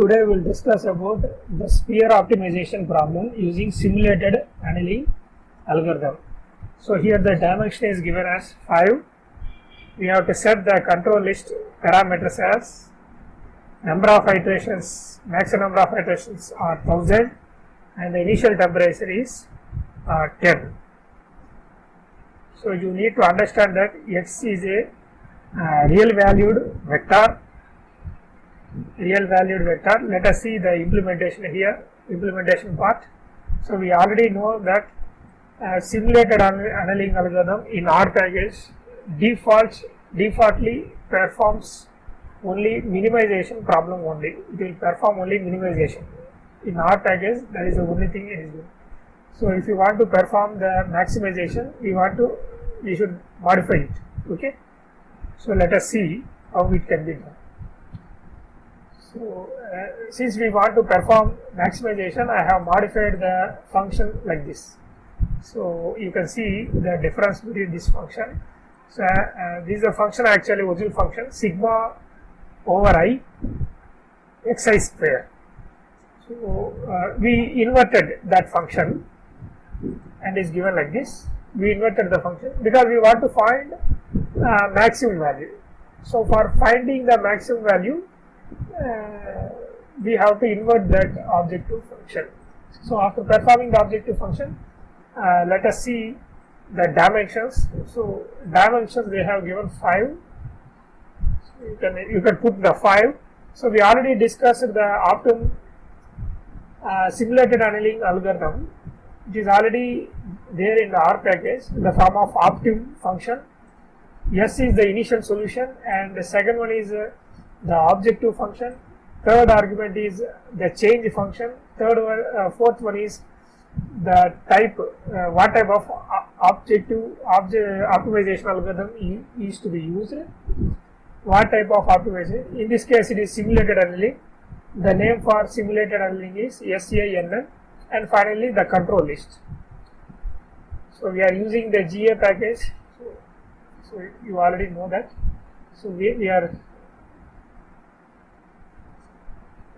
Today we will discuss about the sphere optimization problem using simulated annealing algorithm. So here the dimension is given as 5. We have to set the control list parameters as number of iterations, maximum number of iterations are 1000 and the initial temperature is 10. So you need to understand that x is a real valued vector. Let us see the implementation here, implementation part. So we already know that simulated annealing algorithm in R package defaultly performs only minimization problem only. It will perform only minimization. In R package, that is the only thing it is doing. So if you want to perform the maximization, we should modify it. Okay. So let us see how it can be done. So since we want to perform maximization, I have modified the function like this. So you can see the difference between this function. So this is a function, actually original function, sigma over I xi square. So we inverted that function and is given like this. We inverted the function because we want to find maximum value. So for finding the maximum value, we have to invert that objective function. So after performing the objective function, let us see the dimensions. So dimensions they have given 5. So you can put the 5. So we already discussed the Optum simulated annealing algorithm. It is already there in the R package in the form of Optum function. S is the initial solution and the second one is the objective function. Third argument is the change function. Fourth one is the type, what type of optimization algorithm is to be used. What type of optimization? In this case, it is simulated annealing. The name for simulated annealing is SANN, and finally the control list. So we are using the GA package. So you already know that. So we are.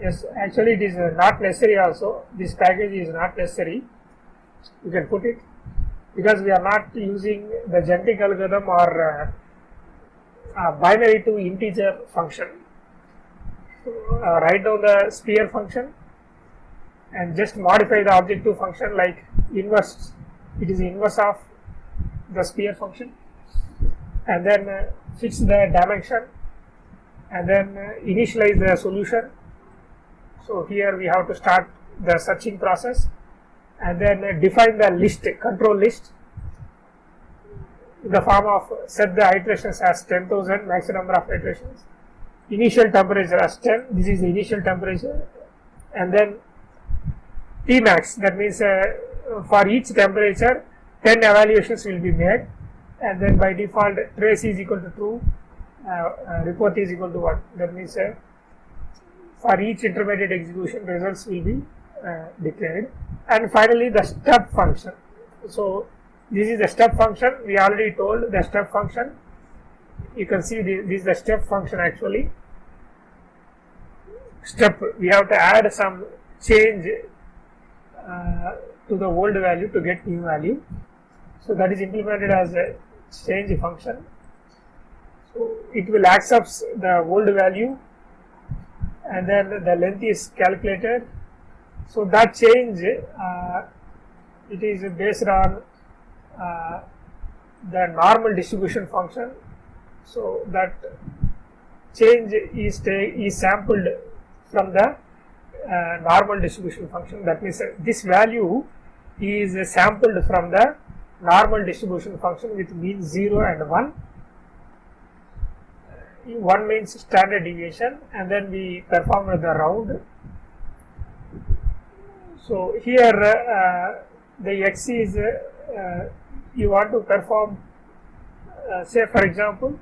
Yes, actually it is not necessary also. This package is not necessary. You can put it because we are not using the genetic algorithm or binary to integer function. So, write down the sphere function and just modify the objective function like inverse. It is inverse of the sphere function, and then fix the dimension, and then initialize the solution. So here we have to start the searching process and then define the list, control list in the form of set the iterations as 10,000, maximum number of iterations, initial temperature as 10, this is the initial temperature, and then Tmax, that means for each temperature 10 evaluations will be made, and then by default trace is equal to true, report is equal to 1, that means for each intermediate execution results will be declared, and finally the step function. So this is the step function. We already told the step function. You can see this is the step function actually. Step, we have to add some change to the old value to get new value. So that is implemented as a change function. So it will accept the old value and then the length is calculated. So that change it is based on the normal distribution function. So that change is sampled from the normal distribution function. That means this value is sampled from the normal distribution function with mean 0 and 1. 1 means standard deviation, and then we perform the round. So here the x is you want to perform say for example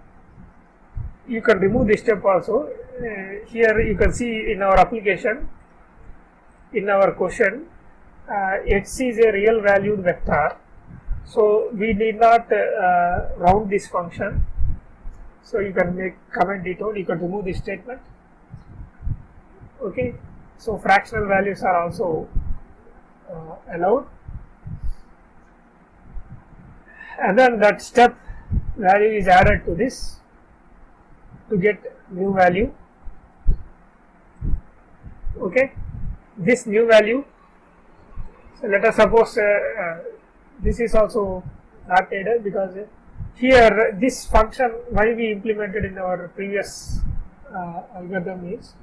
you can remove this step also. Here you can see in our application, in our question, x is a real valued vector, so we need not round this function. So you can make comment it out, you can remove this statement. Okay, So fractional values are also allowed, and then that step value is added to this to get new value. Okay, this new value, so let us suppose this is also not added, because here this function why we implemented in our previous algorithm is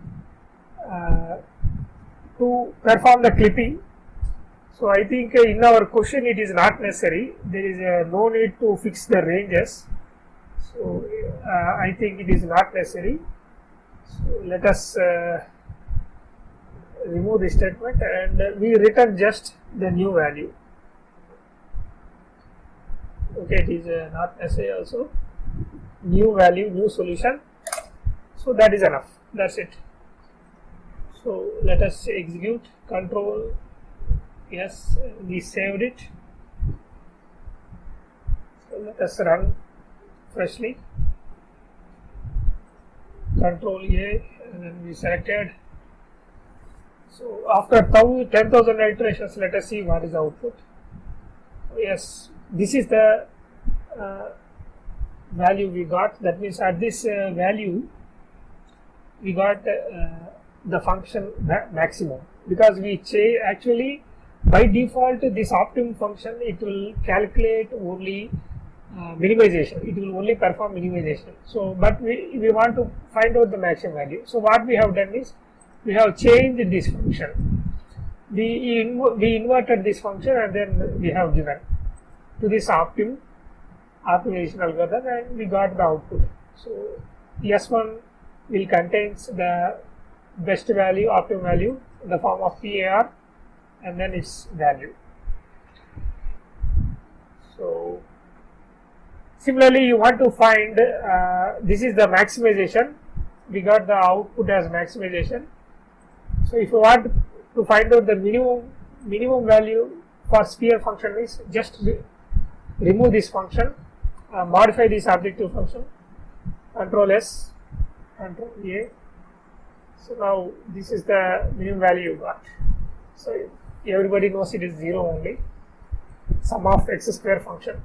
to perform the clipping. So I think in our question it is not necessary, there is no need to fix the ranges. So I think it is not necessary. So let us remove this statement and we return just the new value. Okay, it is not necessary also. New value, new solution. So that is enough. That's it. So let us execute. Control. Yes, we saved it. So let us run freshly. Control A, and then we selected. So after 10,000 iterations, let us see what is the output. Yes, this is the value we got. That means at this value we got the function maximum, because we actually by default this optimum function, it will calculate only minimization, it will only perform minimization. So but we want to find out the maximum value. So what we have done is we have changed this function, we inverted this function and then we have given to this optimization algorithm and we got the output. So S1 will contains the best value, optimum value in the form of PAR and then its value. So similarly you want to find this is the maximization, we got the output as maximization. So if you want to find out the minimum value for sphere function is just remove this function, modify this objective function, Control S, Control A. So now this is the minimum value you got. So everybody knows it is 0 only, sum of x square function.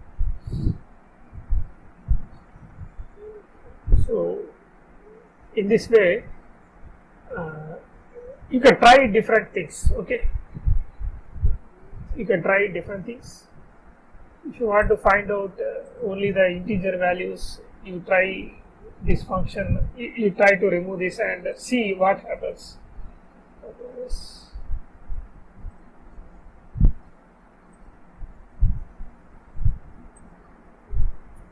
So in this way you can try different things. Okay, you can try different things. If you want to find out only the integer values, you try this function, you try to remove this and see what happens.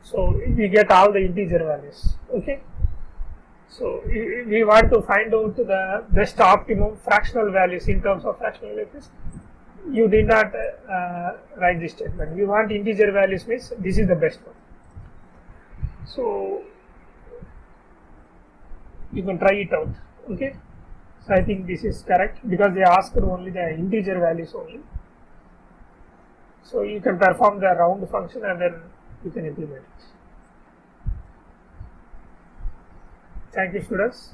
So we get all the integer values. Okay, so we want to find out the best optimum fractional values in terms of fractional values. You did not write this statement. We want integer values, means this is the best one. So you can try it out. Okay, so I think this is correct because they asked only the integer values only. So you can perform the round function and then you can implement it. Thank you, students.